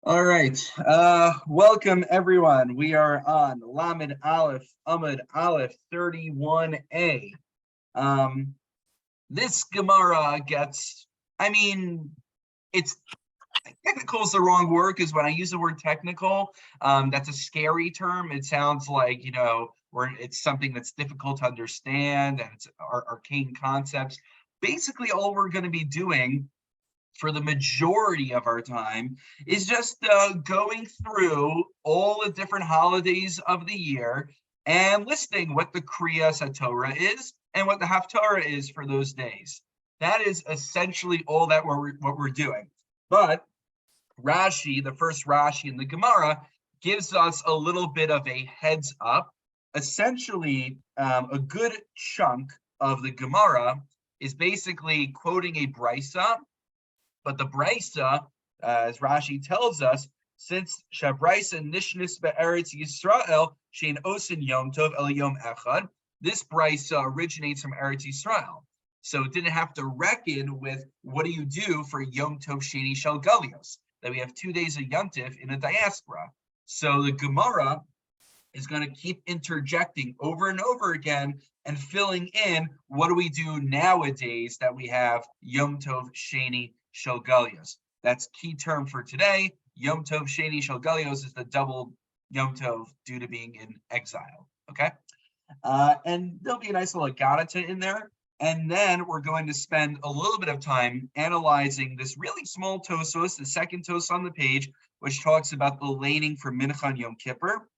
All right. Welcome everyone. We are on Lamed Aleph, Amud Aleph 31a. Um, this Gemara gets, I mean, it's technical is the wrong word because when I use the word technical, that's a scary term. It sounds like, where it's something that's difficult to understand and it's arcane concepts. Basically, all we're going to be doing for the majority of our time is just going through all the different holidays of the year and listing what the Kriyas HaTorah is and what the Haftarah is for those days. That is essentially all that what we're doing. But Rashi, the first Rashi in the Gemara, gives us a little bit of a heads up. Essentially, a good chunk of the Gemara is basically quoting a brisa. But the brisa, as Rashi tells us, since Shabrisa Nishnis Be'eretz Yisrael Shein Osin Yom Tov El Yom Echad, this brisa originates from Eretz Yisrael, so it didn't have to reckon with what do you do for Yom Tov Sheni Shel Galios, that we have 2 days of Yontif in a diaspora. So the Gemara is going to keep interjecting over and over again and filling in what do we do nowadays that we have Yom Tov Sheni Shel Galios. That's key term for today. Yom Tov Sheni Shel Galios is the double Yom Tov due to being in exile. Okay, and there'll be a nice little Agadata in there. And then we're going to spend a little bit of time analyzing this really small Tosos, the second Tos on the page, which talks about the laning for Mincha and Yom Kippur.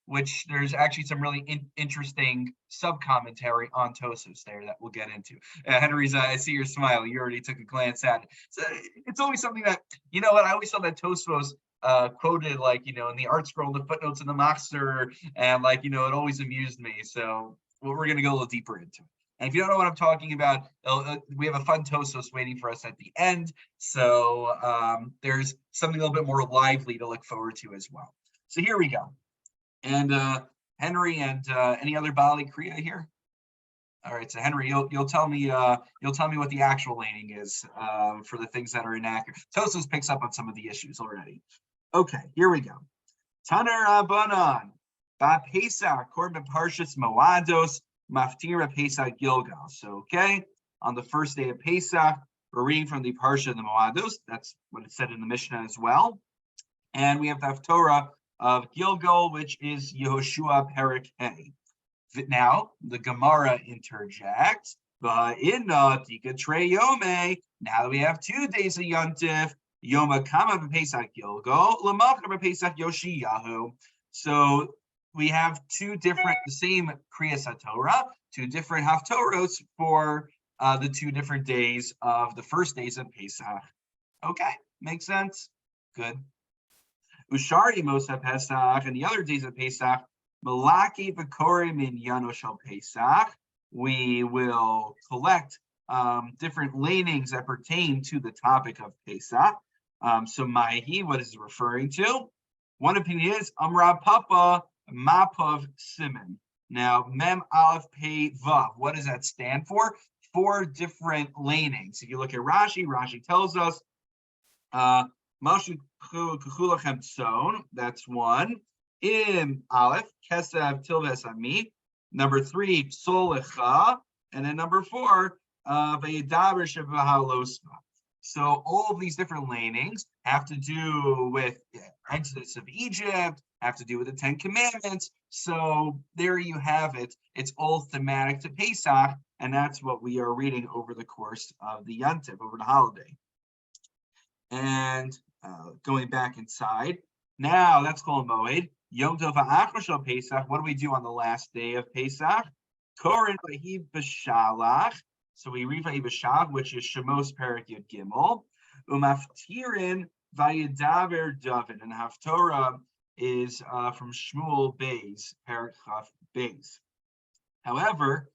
Which there's actually some really interesting sub-commentary on Tosos there that we'll get into. Henry's, I see your smile. You already took a glance at it. So it's always something that, I always thought that Tosos quoted, in the art scroll, the footnotes in the Machzer, and it always amused me. So we're going to go a little deeper into it. And if you don't know what I'm talking about, we have a fun Tosos waiting for us at the end. So there's something a little bit more lively to look forward to as well. So here we go. And Henry and any other Bali Kriya here? All right, so Henry, you'll tell me what the actual laning is for the things that are inaccurate. Tosos picks up on some of the issues already. Okay, here we go. Taner Abanan Ba Pesach Korban Parshas Moados Maftira Pesach Gilgal. So on the first day of Pesach, we're reading from the Parsha of the Moados. That's what it said in the Mishnah as well. And we have the Haftorah of Gilgal, which is Yehoshua Perek Hey. Now the Gemara interjects, now that we have 2 days of Yontif, Yoma Kama b'Pesach Gilgal, Lamachna b'Pesach Yoshiyahu. So we have the same Kriyas HaTorah, 2 different Haftorahs for the 2 different days of the first days of Pesach. Okay, makes sense? Good. Ushari Mosa Pesach, and the other days of Pesach, Malaki V'Korim in Yano Shel Pesach. We will collect different lanings that pertain to the topic of Pesach. So Maihi, what is it referring to? One opinion is Amra Papa Mapav Simon. Now Mem Aleph Pei Vav. What does that stand for? 4 different lanings. If you look at Rashi, Rashi tells us that's 1. Im Aleph, Kesav Tilves Ami. Number 3, Solecha. And then number 4, Vayedaber Shevahalosma. So all of these different lanings have to do with Exodus of Egypt, have to do with the 10 Commandments. So there you have it. It's all thematic to Pesach, and that's what we are reading over the course of the Yontif, over the holiday. And going back inside, now that's called Moed. Yom Tov Ha'achar Shel Pesach. What do we do on the last day of Pesach? Korin Vahiv B'Shalach. So we read Vahiv B'Shalach, which is Shemos Perek Yud Gimel. Umaftirin Vayedaver Davin. And Haftorah is from Shmuel Beis, Perek Chaf Beis. However,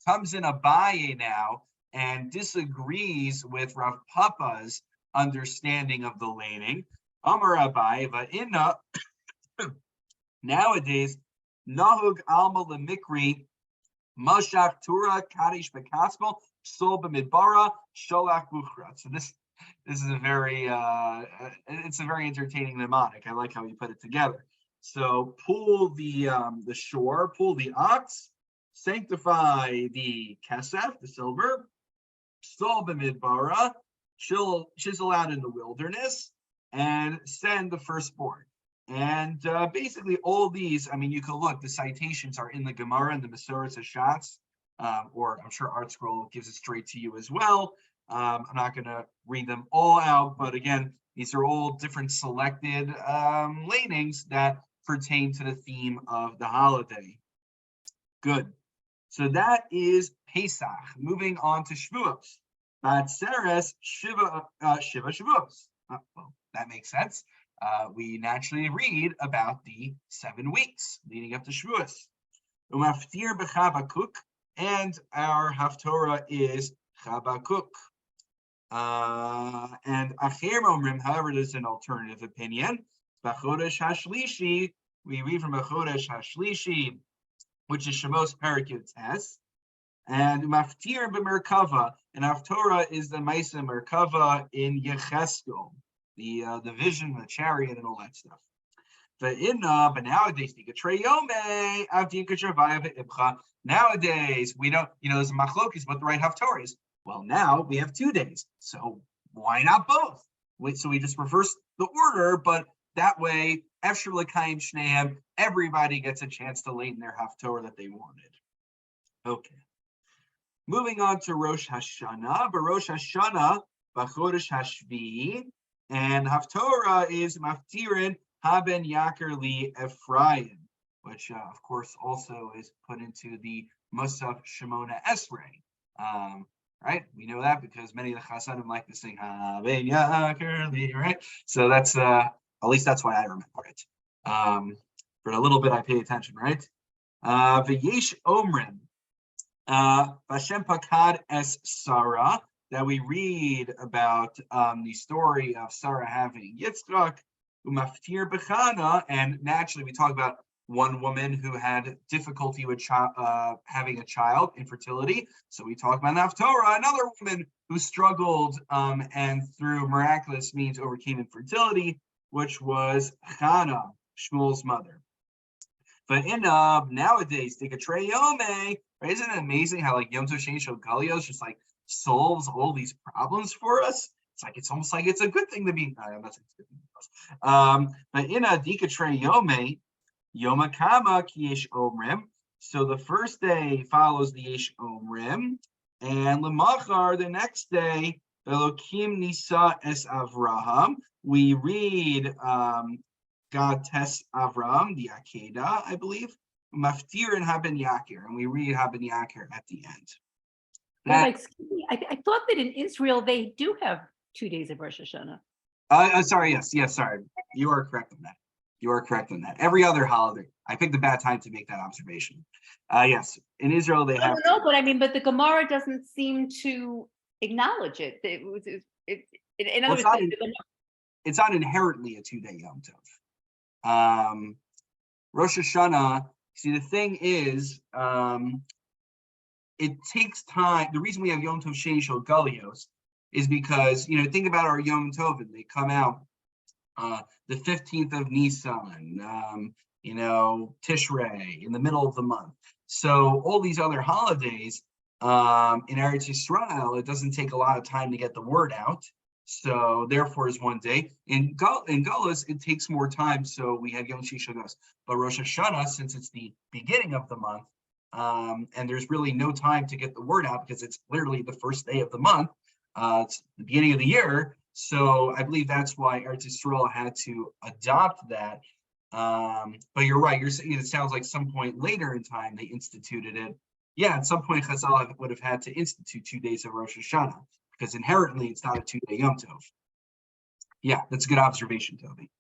comes in Abaye now and disagrees with Rav Papa's understanding of the laning. Amar Abaye Va'inna. Nowadays, Nahug Alma Lemikri Mashach Tura Kadish Bekaspel Sol b'midbara sholach buchra. So this is a very it's a very entertaining mnemonic. I like how you put it together. So pull the shore, pull the ox, sanctify the kesef, the silver, sol b'midbara, chisel out in the wilderness, and send the firstborn. And basically all these, I mean, you can look, the citations are in the Gemara and the Masoret Hashatz, or I'm sure Art Scroll gives it straight to you as well. I'm not going to read them all out, but again, these are all different selected lanings that pertain to the theme of the holiday. Good. So that is Pesach. Moving on to Shavuos. Batseres Shiva Shavuos. Well, that makes sense. We naturally read about the 7 weeks leading up to Shavuos. Umaftir b'Chabakuk, and our Haftorah is Chabakuk. And Acher Omrim, however, there's an alternative opinion. B'Chodesh Hashlishi, we read from B'Chodesh Hashlishi, which is Shavuos Perek Tes. And Maftir b'Merkava, and Haftorah is the Maisa Merkava in Yecheskel, the vision, the chariot, and all that stuff. But nowadays, nowadays we don't, there's a machlokes what the right Haftorah is. Well, now we have 2 days, so why not both? So we just reverse the order, but that way, Efshar l'kayim shneim, everybody gets a chance to lay in their Haftorah that they wanted. Okay. Moving on to Rosh Hashanah, but Rosh Hashanah, B'chodesh Hashvi, and Haftorah is Maftirin Haben Yaker Li Ephraim, which of course also is put into the Musaf Shemona Esrei. Right? We know that because many of the Chasadim like to sing Haben Yaker Li, right? So that's at least that's why I remember it. For a little bit I pay attention, right? V'yesh Omrim Vashem Pakad Es Sarah, that we read about the story of Sarah having Yitzchak, Umaftir Bechana, and naturally we talk about one woman who had difficulty with having a child, infertility. So we talk about Haftorah, another woman who struggled and through miraculous means overcame infertility, which was Chana, Shmuel's mother. But in nowadays, Dikatre Yome, right? Isn't it amazing how like Yom Tov Sheni Shel Galios just like solves all these problems for us? It's almost like it's a good thing to be. I'm not saying it's a good thing. But in a Dikatre Yome, Yom Kama Ki Yesh Omrim. So the first day follows the Yesh Omrim, and Lemachar, the next day, Elokim Nisa Es Avraham. We read God tests Avram, the Akedah, I believe, Maftir and Haben Yakir, and we read Haben Yakir at the end. Excuse me, I thought that in Israel they do have 2 days of Rosh Hashanah. Sorry, yes, sorry. You are correct on that. Every other holiday, I picked a bad time to make that observation. Yes, in Israel they have. No, but the Gemara doesn't seem to acknowledge it. In other words, it's not inherently a 2-day Yom Tov. Rosh Hashanah, see, the thing is, it takes time. The reason we have Yom Tov Sheni Shel Galios is because, think about our Yom Tovim. They come out the 15th of Nisan, Tishrei, in the middle of the month. So all these other holidays in Eretz Yisrael, it doesn't take a lot of time to get the word out. So therefore is 1 day. In Galus, it takes more time, so we have Yom Sheni Galios. But Rosh Hashanah, since it's the beginning of the month, and there's really no time to get the word out because it's literally the first day of the month, it's the beginning of the year. So I believe that's why Eretz Yisrael had to adopt that. But you're right, you're saying it sounds like some point later in time they instituted it. Yeah, at some point Chazal would have had to institute 2 days of Rosh Hashanah, because inherently it's not a 2-day Yom Tov. Yeah, that's a good observation, Toby.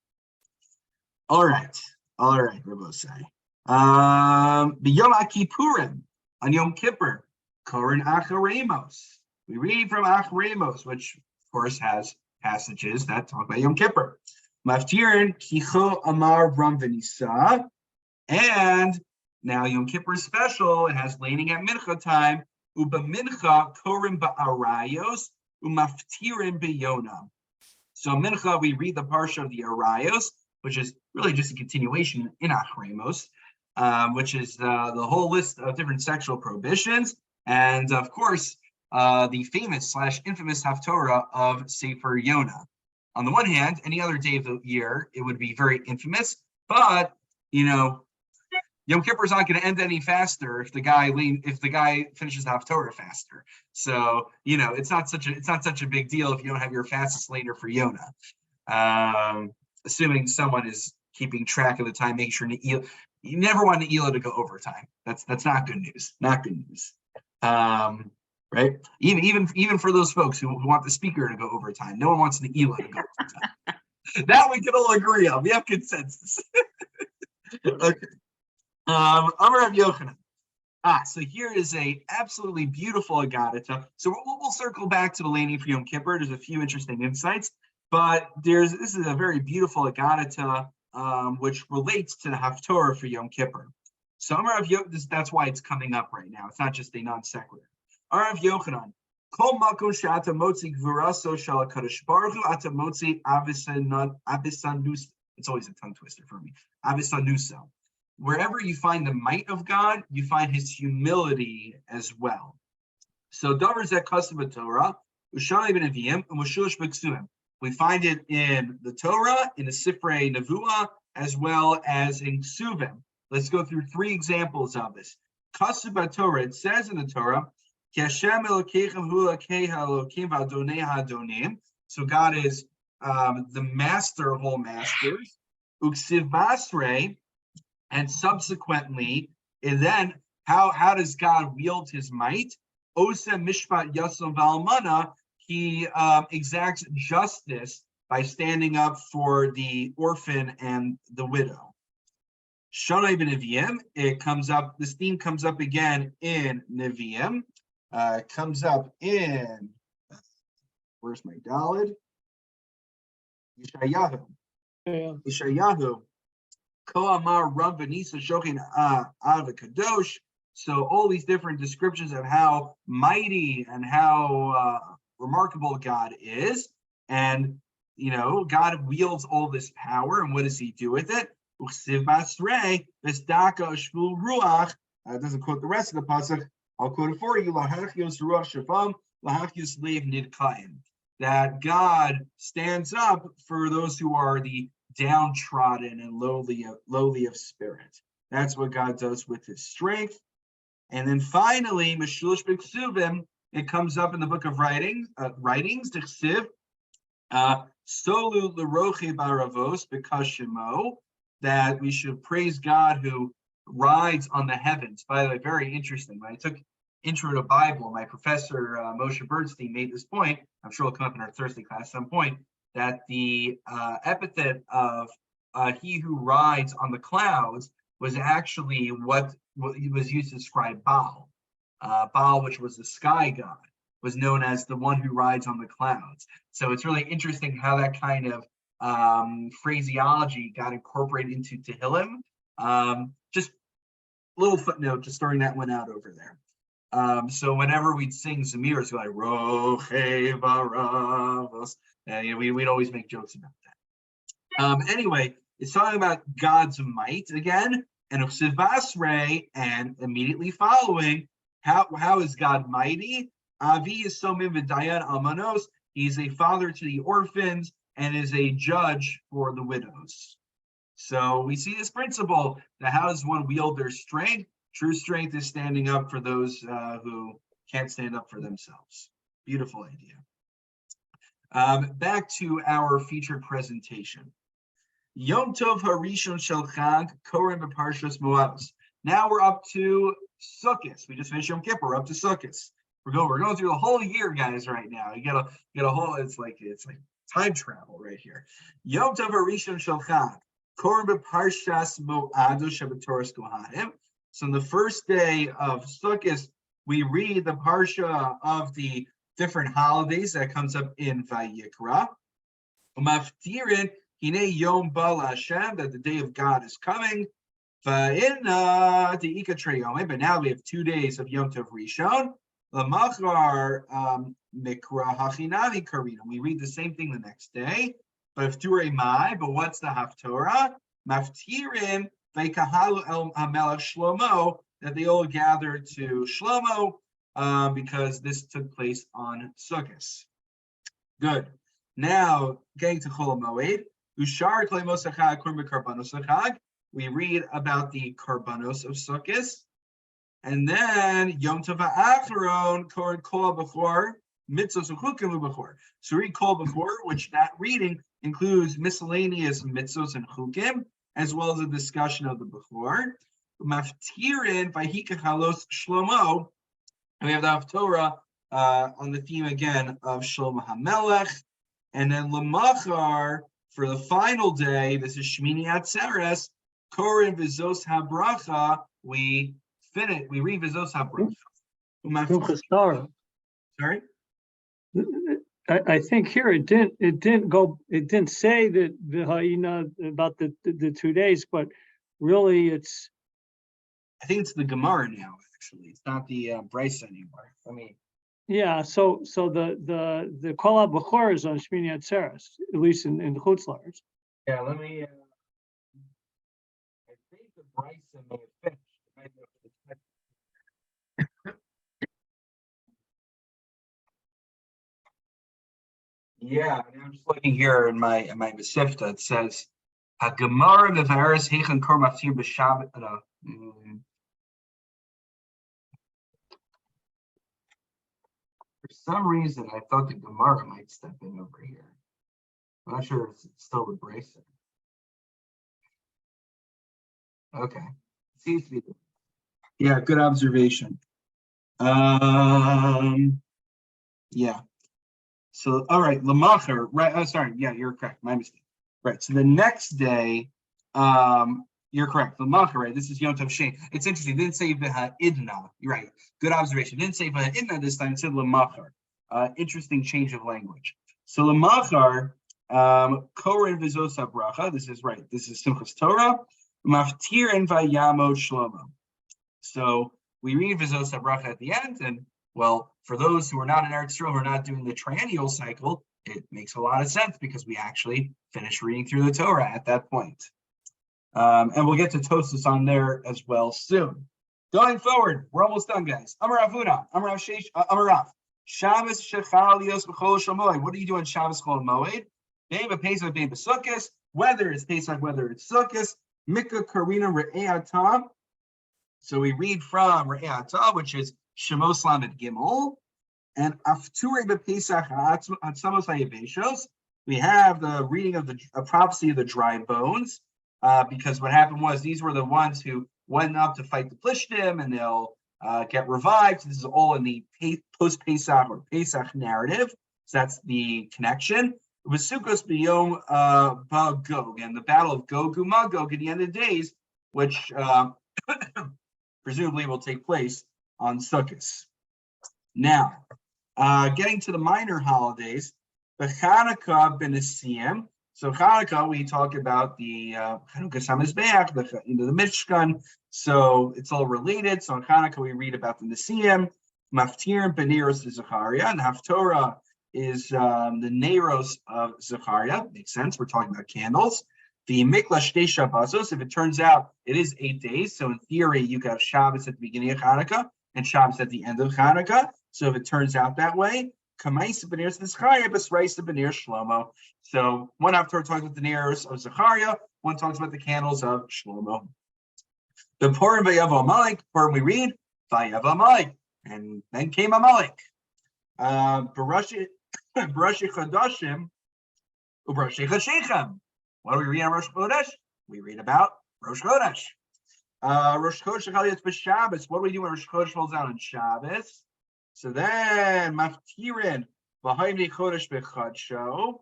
All right, Rabosai. B'Yom HaKippurim, on Yom Kippur, Korin Acharemos. We read from Acharemos, which of course has passages that talk about Yom Kippur. Maftirin Kicho Amar Ram V'Nisa, and now Yom Kippur is special. It has laning at Mincha time. u'b'mincha korim ba'arayos u'maftirim b'yonah. So mincha, we read the parsha of the arayos, which is really just a continuation in Achremos, which is the whole list of different sexual prohibitions, and of course, the famous / infamous Haftorah of Sefer Yonah. On the one hand, any other day of the year, it would be very infamous, but Yom Kippur is not going to end any faster if the guy finishes the Haftorah faster. So it's not such a big deal if you don't have your fastest later for Yonah, assuming someone is keeping track of the time, making sure you never want Ne'ilah to go overtime. That's not good news. Not good news. Right? Even for those folks who want the speaker to go overtime, no one wants Ne'ilah to go overtime. That we can all agree on. We have consensus. Okay. Amar Rav Yochanan. So here is a absolutely beautiful Agadata. So we'll circle back to the laning for Yom Kippur. There's a few interesting insights, but this is a very beautiful Agadata which relates to the Haftorah for Yom Kippur. So Amar Rav Yochanan, that's why it's coming up right now. It's not just a non sequitur. Amar Rav Yochanan. Kol makom she'ata motzi gvuraso shel HaKadosh Baruch Hu ata motzi avisanus. It's always a tongue twister for me. Avisanuso. Wherever you find the might of God, you find his humility as well. So Davar Zeh Kasav Torah, Ushani ben Neviim, and Mushulish B'Ksuim. We find it in the Torah, in the Sifrei Nevuah, as well as in Ksuvim. Let's go through 3 examples of this. Kasav Torah, it says in the Torah, Ki Hashem Elokeichem hu Elokei haElokim v'Adonei haAdonim. So God is the master of all masters. Uksiv Basrei. And subsequently, and then how does God wield his might? Ose mishpat yasom v'almana, he exacts justice by standing up for the orphan and the widow. Shonai ben Neviim, this theme comes up again in Neviim. Comes up in, where's my Daled? Yeshayahu. So all these different descriptions of how mighty and how remarkable God is, and God wields all this power, and what does he do with it? It doesn't quote the rest of the pasuk. I'll quote it for you. That God stands up for those who are the downtrodden and lowly of spirit. That's what God does with his strength. And then finally, Meshulish B'Ksuvim, it comes up in the book of writings, T'chsiv, Solu L'roche Baravos B'Kashimo, that we should praise God who rides on the heavens. By the way, very interesting. When I took Intro to Bible, my professor, Moshe Bernstein, made this point. I'm sure it'll come up in our Thursday class at some point, that the epithet of he who rides on the clouds was actually what was used to describe Baal. Baal, which was the sky god, was known as the one who rides on the clouds. So it's really interesting how that kind of phraseology got incorporated into Tehillim. Just a little footnote, just throwing that one out over there. So whenever we'd sing Zamir, it's like Roche Varavos. We'd always make jokes about that. Anyway, it's talking about God's might again, and Uksiv Basrei, and immediately following, how is God mighty? Avi Yisomim v'Dayan Almanos. He's a father to the orphans and is a judge for the widows. So we see this principle that how does one wield their strength? True strength is standing up for those who can't stand up for themselves. Beautiful idea. Back to our featured presentation. Yom Tov Harishon Shel Chag Korem B'Parshas Moavos. Now we're up to Sukkot. We just finished Yom Kippur. We're up to Sukkot. We're going through the whole year, guys. Right now, you get a whole. It's like time travel right here. Yom Tov Harishon Shel Chag Korem B'Parshas Moavos Shabatoras Kohanim. So on the first day of Sukkot, we read the parsha of the different holidays that comes up in Vayikra. Umaftirin hine yom ba Hashem, that the day of God is coming. Va'ina de'ika treyomim, but now we have 2 days of Yom Tov Rishon. Lamachar mikra hachinami karina. We read the same thing the next day. But what's the haftorah? Maftirin ve'kahalu el hamelech Shlomo, that they all gathered to Shlomo because this took place on Sukkot. Good. Now getting to Chol Moed, Ushar Klemos Achag Kurma Karbanos Achag. We read about the Karbanos of Sukkot, and then Yom Tov Acharon Koran Kol Before Mitzvos Uchukim Before. So read Kol Before, which that reading includes miscellaneous mitzvos and chukim, as well as a discussion of the Before. Maftirin Vayika Halos Shlomo. And we have the Haftorah on the theme again of Shlomo HaMelech. And then Lamachar, for the final day, this is Shmini Atzeres, Korin Vizos HaBracha, we read Vizos HaBracha. Sorry? I think here it didn't say that about the 2 days, but really I think it's the Gemara now, actually. It's not the Bryce anymore. Yeah, so the Kol HaBechor is on Shmini Atzeres, at least in the Chutz La'aretz. Yeah, let me. I think the Bryce may have finished. Yeah, I'm just looking here in my Mesifta. It says Gemara Mevaris Heichen Kor Maftir b'Shabbat. For some reason, I thought the Gemara might step in over here. I'm not sure if it's still the Bracer. Okay. Seems to be. Yeah, good observation. Yeah. So, all right, Lamacher, right? Oh, sorry. Yeah, you're correct. My mistake. Right. So the next day, you're correct. Lamacher, right? This is Yom Tov Shein. It's interesting. It didn't say Idna. You're right. Good observation. It didn't say Idna this time. It said Lamacher. Interesting change of language. So Lamacher, Koren Vizosa Bracha. This is right. This is Simchas Torah. Maftir and Vayamod Shlomo. So we read Vizosa Bracha at the end, and well, for those who are not in Eretz Yisrael, who are not doing the triennial cycle, it makes a lot of sense because we actually finish reading through the Torah at that point. And we'll get to Tosfos on there as well soon. Going forward, we're almost done, guys. Amar Avuna, Amar Sheish, Amar Rav. Shabbos Shechal Yos B'Chol Shamoed. What do you do on Shabbos Chol Moed? Bein b'Pesach, bein b'Sukkos. Whether it's Pesach, whether it's Sukkos. Mikra Karina Re'e'atah. So we read from Re'e'atah, which is Shemos Lamed Gimel, and Afturei b'Pesach Hatzamos HaYeveshos. We have the reading of the prophecy of the dry bones, because what happened was these were the ones who went up to fight the Plishtim, and they'll get revived. So this is all in the post-Pesach or Pesach narrative. So that's the connection. Vesukos b'Yom Gog, and the battle of Gog uMagog at the end of the days, which presumably will take place on Sukkot. Now, getting to the minor holidays, the Chanukah B'Nesiyim. So Chanukah, we talk about the Chanukah Samizbeach, the Mishkan. So it's all related. So in Chanukah, we read about the Nesiyim, Maftir B'Neros to Zechariah, and Haftorah is the Neros of Zechariah. Makes sense. We're talking about candles. The Mikla Shtei Shabbosos, if it turns out it is 8 days, so in theory, you have Shabbos at the beginning of Chanukah and Shabbos at the end of Chanukah. So if it turns out that way, Kamaisa B'Neros Zechariah, B'Sraisa B'Ner Shlomo. So one Haftorah talks about the Neros of Zechariah, one talks about the candles of Shlomo. The Purim Vayav Amalek, Purim we read, Vayav Amalek, and then came Amalek. Barashi Chodashim, Ubarashi Chashechem. What do we read on Rosh Chodesh? We read about Rosh Chodesh. Rosh Chodesh Chaliot b'Shabbos. What do we do when Rosh Chodesh falls out on Shabbos? So then, Maftirin v'Haimnei Chodesh b'Chadsho,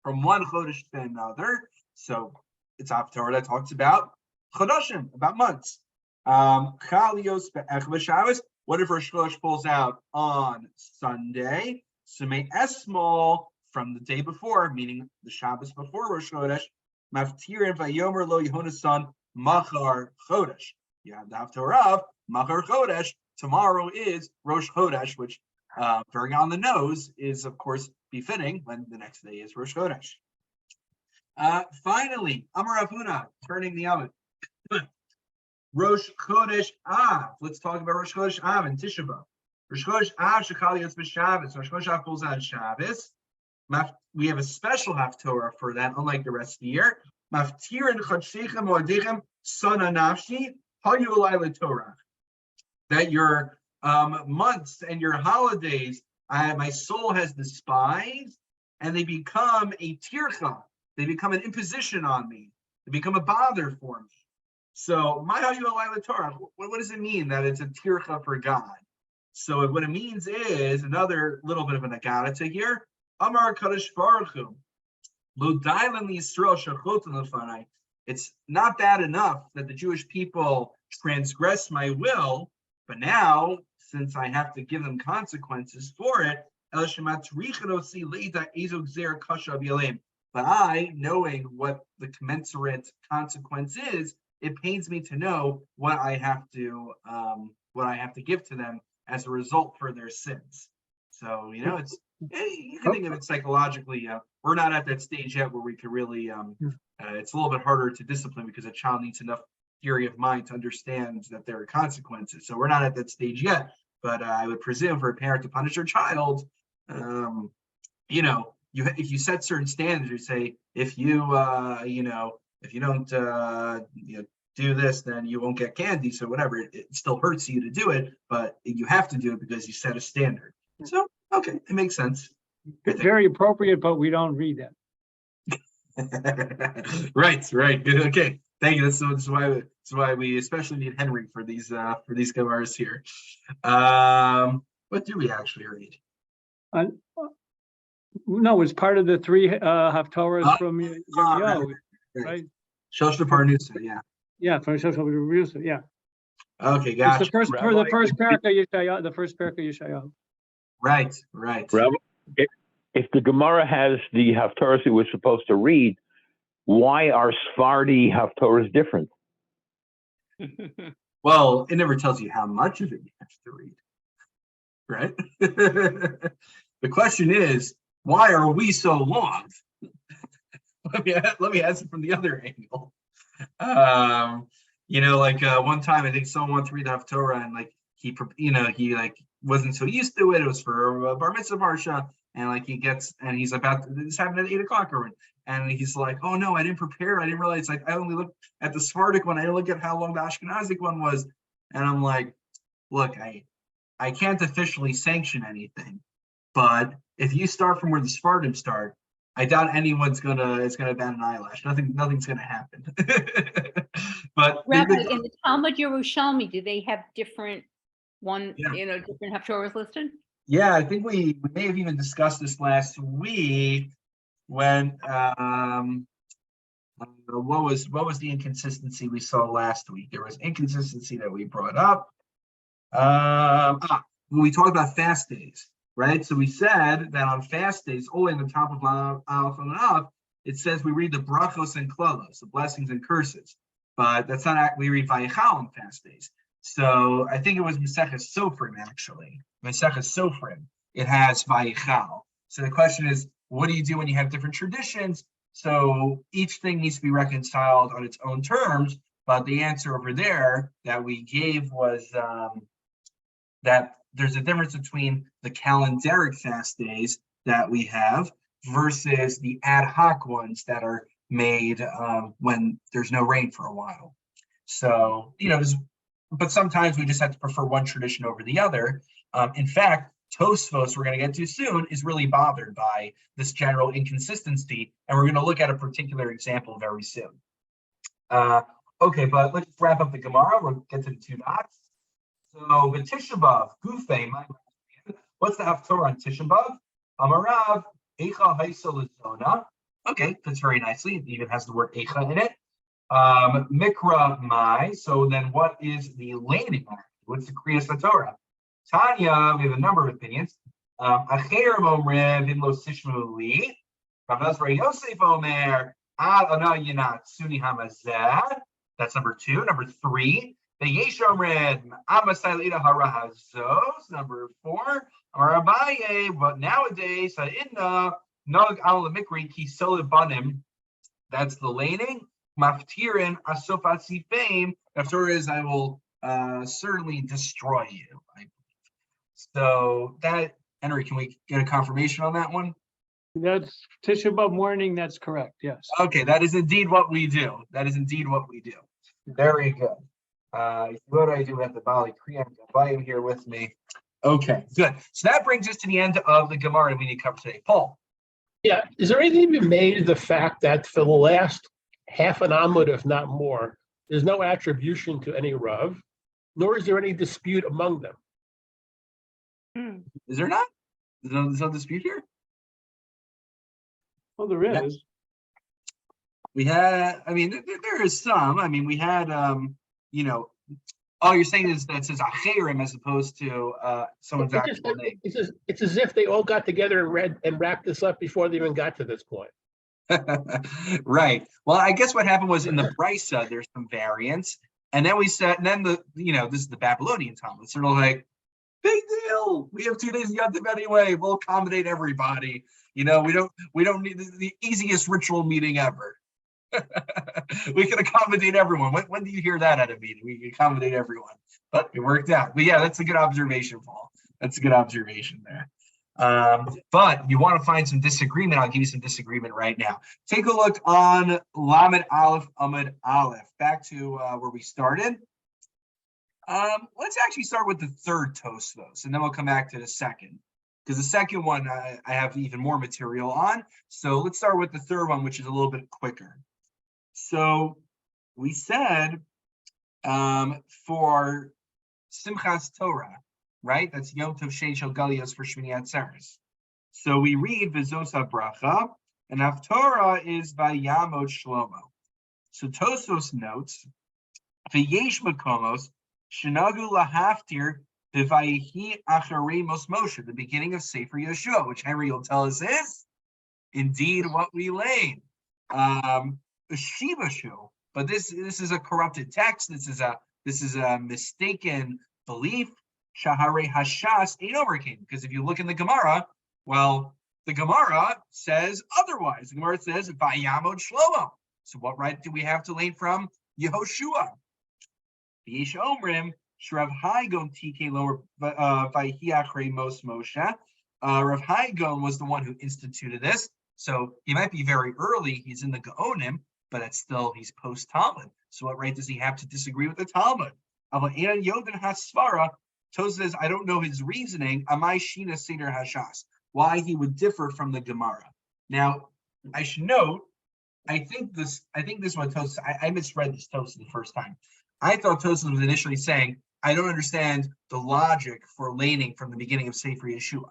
from one Chodesh to another. So it's Haftorah that talks about Chodashim, about months. Chalios b'Ech b'Shabbos. What if Rosh Chodesh falls out on Sunday? So may Esmol, from the day before, meaning the Shabbos before Rosh Chodesh, Maftir and Vayomer Lo Yehonasan Machar Chodesh. You have the Haftorah of Machar Chodesh, tomorrow is Rosh Chodesh, which very on the nose is, of course, befitting when the next day is Rosh Chodesh. Finally, Amar Rav Huna, turning the oven. Rosh Chodesh Av. Let's talk about Rosh Chodesh Av and Tisha B'Av. Rosh Chodesh Av shechal yotz b'Shabbos. Rosh Chodesh Av falls on Shabbos. We have a special Haftorah for that, unlike the rest of the year. Maftirin chodshechem moadichem sana nafshi hayu alai l'Torah. That your months and your holidays, my soul has despised, and they become a tircha. They become an imposition on me. They become a bother for me. So, my hayu alai l'Torah. What does it mean that it's a tircha for God? So, what it means is another little bit of an agadata here. Amar Kadosh Baruch Hu, lo dailan Yisrael shachotin lefanai. It's not bad enough that the Jewish people transgress my will, but now, since I have to give them consequences for it, but I, knowing what the commensurate consequence is, it pains me to know what I have to give to them as a result for their sins. So it's you can think of it psychologically. We're not at that stage yet where we could really. It's a little bit harder to discipline because a child needs enough theory of mind to understand that there are consequences. So we're not at that stage yet. But I would presume for a parent to punish their child, if you set certain standards, you say if you don't do this, then you won't get candy. So whatever, it still hurts you to do it, but you have to do it because you set a standard. So okay, it makes sense. It's very appropriate, but we don't read that. Right. Good. Okay. Thank you. That's why we especially need Henry for these gemaras here. What do we actually read? No, it's part of the three haftorahs from Yirmiyahu, right? Shosh Parnusa, yeah. Yeah, for Shosh Parnusa, yeah. Okay, gotcha. It's the first parak of Yeshayahu, the first parak of Yeshayahu. Right. Rabbi, if the Gemara has the haftorahs we were supposed to read, why are Sephardi haftorahs different? Well, it never tells you how much of it you have to read, right? The question is, why are we so long? Let me ask it from the other angle. One time I think someone wanted to read the Haftorah and he wasn't so used to it. It was for Bar Mitzvah Parsha, and he's about this happened at 8 o'clock, and he's like, oh no, I didn't prepare. I didn't realize I only looked at the Sephardic one. I didn't look at how long the Ashkenazic one was, and I'm like, look, I can't officially sanction anything, but if you start from where the Sephardim start, I doubt anyone's gonna bat an eyelash. Nothing's gonna happen. But Rabbi, in the Talmud Yerushalmi, do they have different different haftorahs listed? Yeah, I think we may have even discussed this last week when what was the inconsistency we saw last week? There was inconsistency that we brought up. When we talked about fast days, right? So we said that on fast days, only in the top of Aleph and Aleph, it says we read the brachos and klalos, the blessings and curses, but that's not we read Vayichal on fast days. So I think it was Maseches Sofrim actually. Maseches Sofrim, it has Vayichal. So the question is, what do you do when you have different traditions? So each thing needs to be reconciled on its own terms. But the answer over there that we gave was that there's a difference between the calendaric fast days that we have versus the ad hoc ones that are made when there's no rain for a while. So, but sometimes we just have to prefer one tradition over the other. In fact, Tosfos, we're going to get to soon, is really bothered by this general inconsistency, and we're going to look at a particular example very soon. Okay, but let's wrap up the Gemara. We'll get to the two dots. So the Tisha B'Av, Gufay, what's the Haftorah on Tisha B'Av? Amarav, Eicha Haisa Lizona. Okay, fits very nicely. It even has the word Eicha in it. Mikra Mai. So then what is the landing act? What's the Kriyas HaTorah? Tanya, we have a number of opinions. Acher Omrev in Lo Sishmu Li. Rav Ezra Yosef Omer Al Ana Yinat Suni Hamazeh. That's number 2. Number 3. The Yeshomred Amasailita Harahazos, number 4. Arabaye, but nowadays, Inna Nog Al Mikri Kisola Banim, that's the laning. Maftirin Asofasi fame. After is, I will certainly destroy you, I believe. So that, Henry, can we get a confirmation on that one? That's Tisha B'Av morning, that's correct, yes. Okay, that is indeed what we do. That is indeed what we do. Very good. What I do have the Bali Kriyan Gabayim here with me. Okay, good. So that brings us to the end of the Gemara we need to cover today. Paul. Yeah, is there anything to be made of the fact that for the last half an Amud, if not more, there's no attribution to any Rav, nor is there any dispute among them? Is there not? There's no dispute here? Well, there is. We had, I mean, there is some. I mean, we had, you know, all you're saying is that it says Acherim as opposed to someone's actual name. It's as if they all got together and read and wrapped this up before they even got to this point. Right. Well, I guess what happened was in the Brisa, there's some variants. And then we said, and then this is the Babylonian Talmud. So they're like, big deal. We have 2 days to get them anyway. We'll accommodate everybody. We don't need the easiest ritual meeting ever. We can accommodate everyone. When do you hear that at a meeting? We can accommodate everyone. But it worked out. But yeah, that's a good observation, Paul. That's a good observation there. But you want to find some disagreement, I'll give you some disagreement right now. Take a look on Lamed Aleph Amud Aleph. Back to where we started. Let's actually start with the third Tosfos, and then we'll come back to the second. Because the second one I have even more material on. So let's start with the third one, which is a little bit quicker. So we said for Simchas Torah, right? That's Yom Tov Shein Shel Galios for Shmini Atzeres. So we read V'zos HaBracha, and Haftorah is by Yamod Shlomo. So Tosfos notes, V'yesh Makomos Shenagu Lahaftir V'vayihi Acharei Mos Moshe, the beginning of Sefer Yeshua, which Henry will tell us is indeed what we laid. Shivashu, but this is a corrupted text. This is a mistaken belief. Shahare Hashas ain't overcame, because if you look in the Gemara, well, the Gemara says otherwise. The Gemara says Vayamod Shlomo. So what right do we have to lay from Yehoshua? V'yesh Omrim Shrav Haigon TK lower Vayiachrei Mos Moshe. Rav Haigon was the one who instituted this. So he might be very early. He's in the Gaonim, but it's still, he's post Talmud. So what right does he have to disagree with the Talmud? Toz says, I don't know his reasoning. Amai Shina Seder Hashas, why he would differ from the Gemara. Now, I should note, I think this one Toz, I misread this Toz the first time. I thought Toz was initially saying, I don't understand the logic for laning from the beginning of Sefer Yeshua.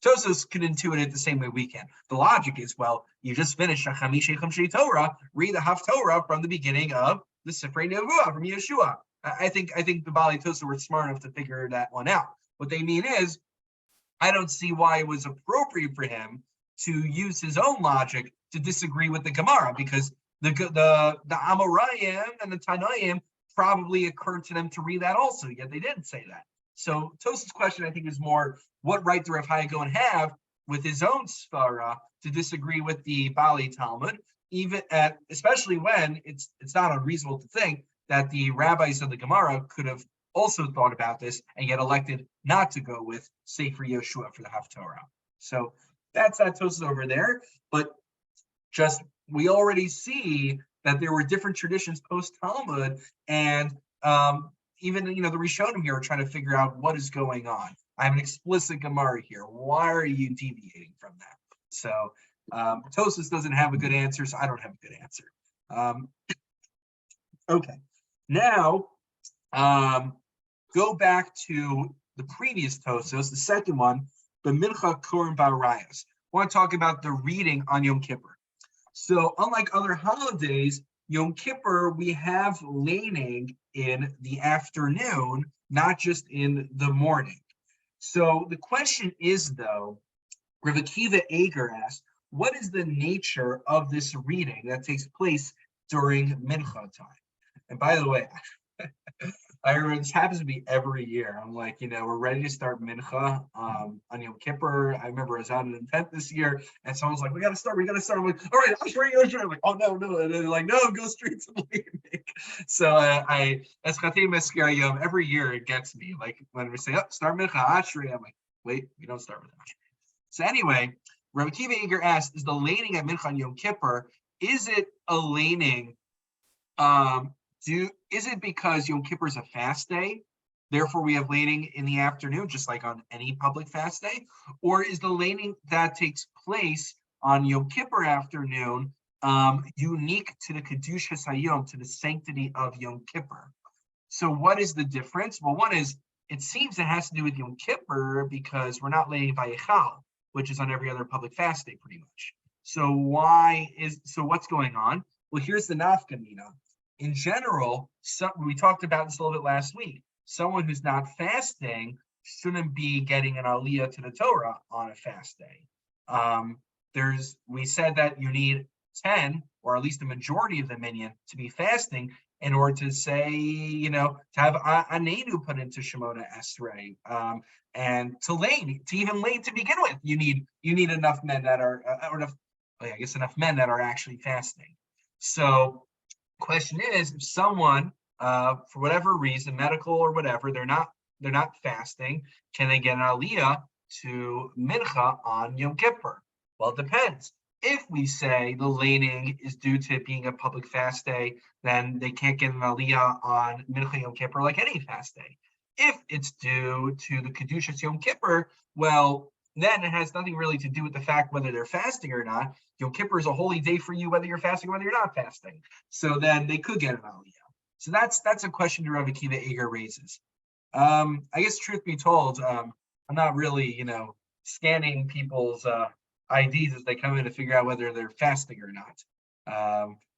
Tosos can intuit it the same way we can. The logic is, well, you just finished Shecham Torah, read the Haftorah from the beginning of the Sefer Nevuah from Yeshua. I think the Bali Tosa were smart enough to figure that one out. What they mean is, I don't see why it was appropriate for him to use his own logic to disagree with the Gemara, because the Amoraim and the Tanoim probably occurred to them to read that also, yet they didn't say that. So Tosa's question, I think, is more, what right do Rav Haigon have with his own svara to disagree with the Bali Talmud, especially when it's not unreasonable to think that the rabbis of the Gemara could have also thought about this and yet elected not to go with Sefer Yeshua for the Haftorah. So that's that Tosa over there. But just, we already see that there were different traditions post-Talmud, and even the Rishonim here are trying to figure out what is going on. I have an explicit Gemara here. Why are you deviating from that? So Tosus doesn't have a good answer, so I don't have a good answer. Okay, now go back to the previous Tosos, the second one, the Mincha Korim Barayos. I want to talk about the reading on Yom Kippur. So unlike other holidays, Yom Kippur, we have laning in the afternoon, not just in the morning. So the question is, though, Rav Akiva Eger asks, what is the nature of this reading that takes place during Mincha time? And by the way, I remember this happens to me every year. I'm like, we're ready to start Mincha on Yom Kippur. I remember I was out in the tent this year, and someone's like, we got to start. I'm like, all right, I'm sure. I'm like, oh, no. And they're like, no, go straight to the Levitic. So as Chatim Eskar Yom, every year it gets me. Like when we say, oh, start Mincha, Ashrei, I'm like, wait, we don't start with Ashrei. So anyway, Rabbi Kiva Eger asked, is the laning at Mincha on Yom Kippur, is it a laning? Is it because Yom Kippur is a fast day, therefore we have laning in the afternoon, just like on any public fast day? Or is the laning that takes place on Yom Kippur afternoon unique to the Kedushas Hayom, to the sanctity of Yom Kippur? So what is the difference? Well, one is, it seems it has to do with Yom Kippur because we're not laning Vayechal, which is on every other public fast day pretty much. So what's going on? Well, here's the nafkamina. In general, we talked about this a little bit last week. Someone who's not fasting shouldn't be getting an aliyah to the Torah on a fast day. We said that you need 10, or at least the majority of the minyan, to be fasting in order to say, to have anenu put into Shemona Esrei, and to even lane to begin with. You need enough men that are, enough men that are actually fasting. So question is, if someone for whatever reason, medical or whatever, they're not fasting, can they get an aliyah to mincha on Yom Kippur? Well, it depends. If we say the laning is due to it being a public fast day, then they can't get an aliyah on mincha Yom Kippur like any fast day. If it's due to the Kedushas Yom Kippur, well, then it has nothing really to do with the fact whether they're fasting or not. Yom Kippur is a holy day for you, whether you're fasting or whether you're not fasting. So then they could get an aliyah. So that's a question that Rabbi Kiva Eger raises. I guess truth be told, I'm not really, scanning people's IDs as they come in to figure out whether they're fasting or not.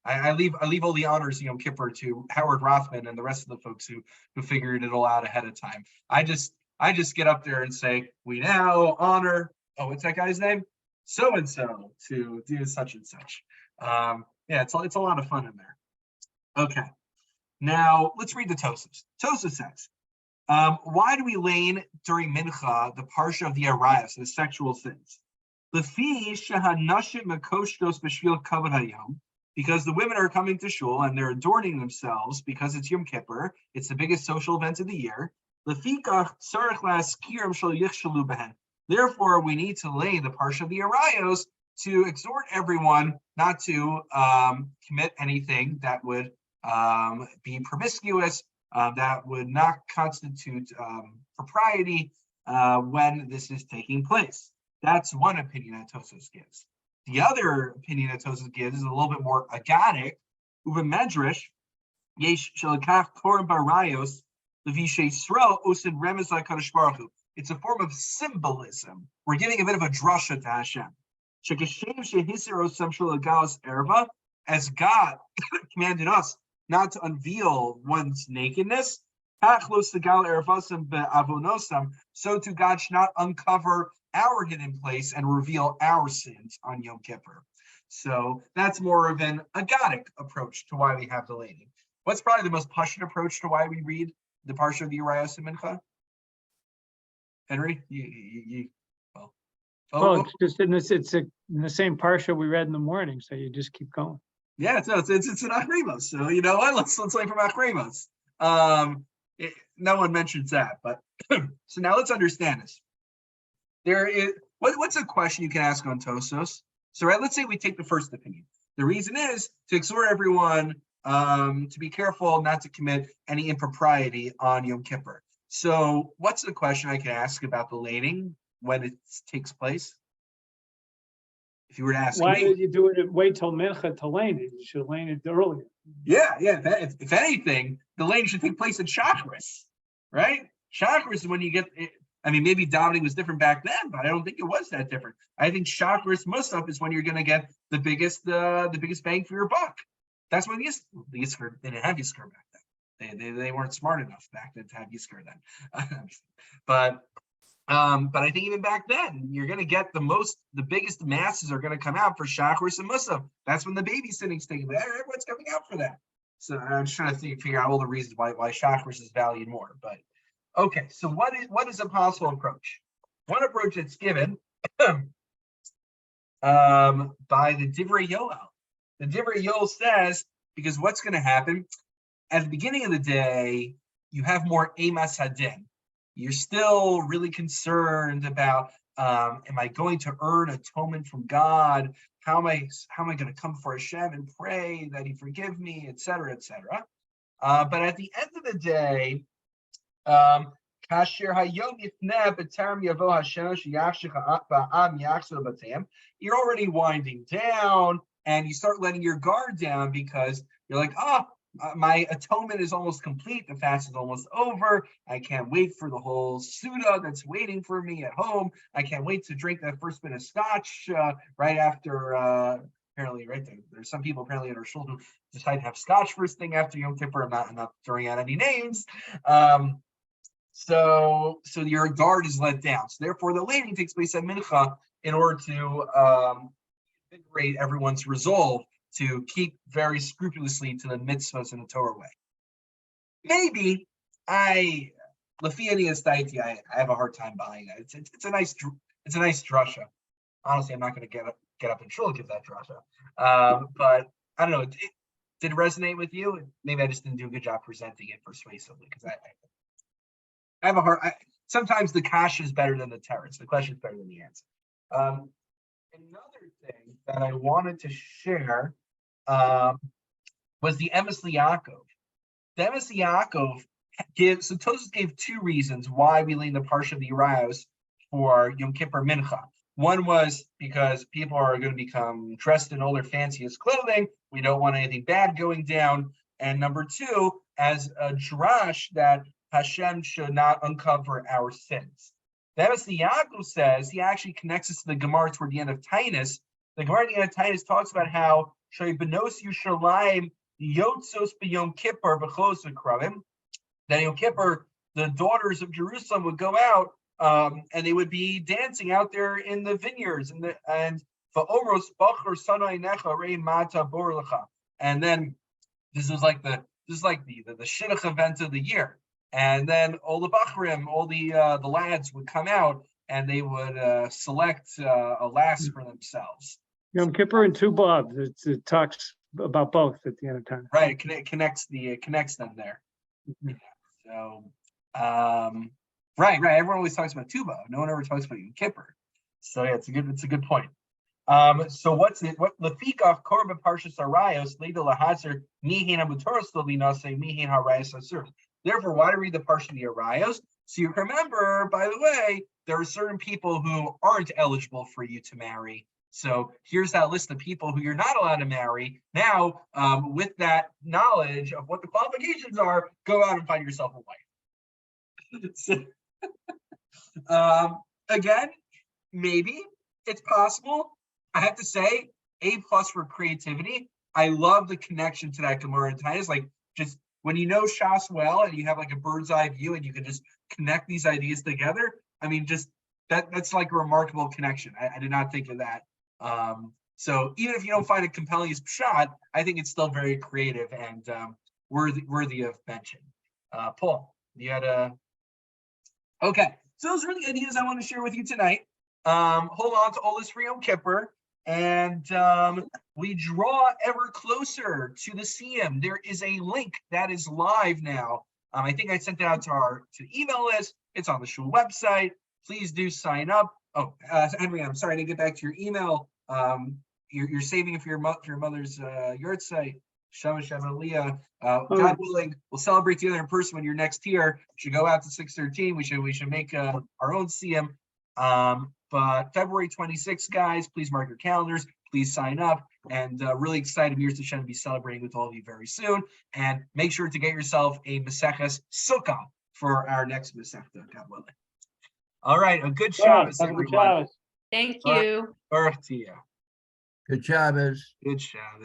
I leave all the honors of Yom Kippur to Howard Rothman and the rest of the folks who figured it all out ahead of time. I just get up there and say, we now honor, what's that guy's name? So-and-so to do such and such. It's a lot of fun in there. Okay. Now let's read the Tosas. Tosas says, why do we lane during Mincha, the parsha of the Arayos, the sexual sins? Because the women are coming to shul and they're adorning themselves because it's Yom Kippur. It's the biggest social event of the year. Therefore, we need to lay the parsha of the Arayos to exhort everyone not to commit anything that would be promiscuous, that would not constitute propriety when this is taking place. That's one opinion that Tosfos gives. The other opinion that Tosfos gives is a little bit more agadic. Uva medrash, yesh shelakach korim barayos, levishe Yisrael osin remez lakadosh baruch hu. It's a form of symbolism. We're giving a bit of a drasha to Hashem. Shekeshem shehisir osam shalagalos erva, as God commanded us not to unveil one's nakedness, so too God should not uncover our hidden place and reveal our sins on Yom Kippur. So that's more of an agadic approach to why we have the laning. What's probably the most pashut approach to why we read the parsha of the Arayos and Mincha? Henry, it's just in the same parsha we read in the morning, so you just keep going. Yeah, it's an Achremos. So you know what? Let's learn from Achremos. No one mentions that, but so now let's understand this. There is what's a question you can ask on Tosfos? So let's say we take the first opinion. The reason is to exhort everyone to be careful not to commit any impropriety on Yom Kippur. So what's the question I can ask about the laning when it takes place? If you were to ask why me, did you do it? Wait till Mincha to lane it. You should lane it earlier. Yeah. If anything, the lane should take place at Shacharis, right? Shacharis is when you get. I mean, maybe davening was different back then, but I don't think it was that different. I think Shacharis Musaf is when you're going to get the biggest bang for your buck. That's when the Yizkor, they didn't have Yizkor back then. They weren't smart enough back then to have Yizkor then. But I think even back then, you're going to get the biggest masses are going to come out for Shacharis and Musaf. That's when the babysitting's taking place. Everyone's coming out for that. So I'm just trying to figure out all the reasons why chakras is valued more. But okay, so what is a possible approach? One approach that's given by the Divrei Yoel. The Divrei Yoel says, because what's going to happen at the beginning of the day, you have more emas hadin. You're still really concerned about, am I going to earn atonement from God? How am I going to come for Hashem and pray that He forgive me, etc., etc. But at the end of the day, you're already winding down, and you start letting your guard down because you're like, my atonement is almost complete. The fast is almost over. I can't wait for the whole Suda that's waiting for me at home. I can't wait to drink that first bit of scotch right after. Apparently, right there's some people apparently in our shul who decide to have scotch first thing after Yom Kippur. I'm not throwing out any names. So your guard is let down. So therefore, the laning takes place at Mincha in order to invigorate everyone's resolve to keep very scrupulously to the mitzvahs in the Torah way. Maybe I have a hard time buying that. It's a nice drasha. Honestly, I'm not going to get up and shul give that drasha. But I don't know. Did it resonate with you? Maybe I just didn't do a good job presenting it persuasively because I have a hard. Sometimes the kasha is better than the teretz. The question is better than the answer. Another thing that I wanted to share was the Emes Yaakov. The Emes Yaakov Tosfos gave two reasons why we lean the parsha of the Arayos for Yom Kippur Mincha. One was because people are going to become dressed in all their fanciest clothing. We don't want anything bad going down. And number two, as a drash that Hashem should not uncover our sins. The Emes Yaakov says, he actually connects us to the Gemara toward the end of Tainus. The Gemara at the end of Tainus talks about how Benos Yushalayim Yotzos b'Yom Kippur b'Chos v'Kravim. That Yom Kippur, the daughters of Jerusalem would go out and they would be dancing out there in the vineyards and va'omros bachar sanai necha rei mata borlecha. And then this is like the shidduch event of the year. And then all the bachrim, all the lads would come out and they would select a lass for themselves. Yom Kippur and Tu B'Av. It talks about both at the end of time. Right, it connects them there. Mm-hmm. So, right. Everyone always talks about Tu B'Av. No one ever talks about Yom Kippur. So yeah, it's a good point. So what's it? What lefikach korban parshas Arayos leida lahazer mihin amutoros linase mihin harayos asur. Therefore, why do we read the parsha of the Arayos? So you remember, by the way, there are certain people who aren't eligible for you to marry. So here's that list of people who you're not allowed to marry. Now, with that knowledge of what the qualifications are, go out and find yourself a wife. So, again, maybe it's possible. I have to say, A+ for creativity. I love the connection to that Gemara and Titus. Like, just when you know Shas well and you have like a bird's eye view and you can just connect these ideas together. I mean, just that's like a remarkable connection. I did not think of that. So even if you don't find it compelling as pshat, I think it's still very creative and worthy of mention. Paul, you had okay. So those are the ideas I want to share with you tonight. Hold on to all this for Yom Kippur, and we draw ever closer to the CM. There is a link that is live now. I think I sent it out to the email list. It's on the shul website. Please do sign up. Oh, Henry, I'm sorry I didn't get back to your email. You're saving it for your mother's yard site. Shama Aliyah. God willing, we'll celebrate together in person when you're next here. We should go out to 613. We should make our own CM. But February 26th, guys, please mark your calendars. Please sign up. And really excited, Mir Hashem, to be celebrating with all of you very soon. And make sure to get yourself a Maseches Sukkah for our next Masechta, God willing. All right, a good Shabbos, everyone. Thank you. Baruch to you. Good Shabbos. Good Shabbos.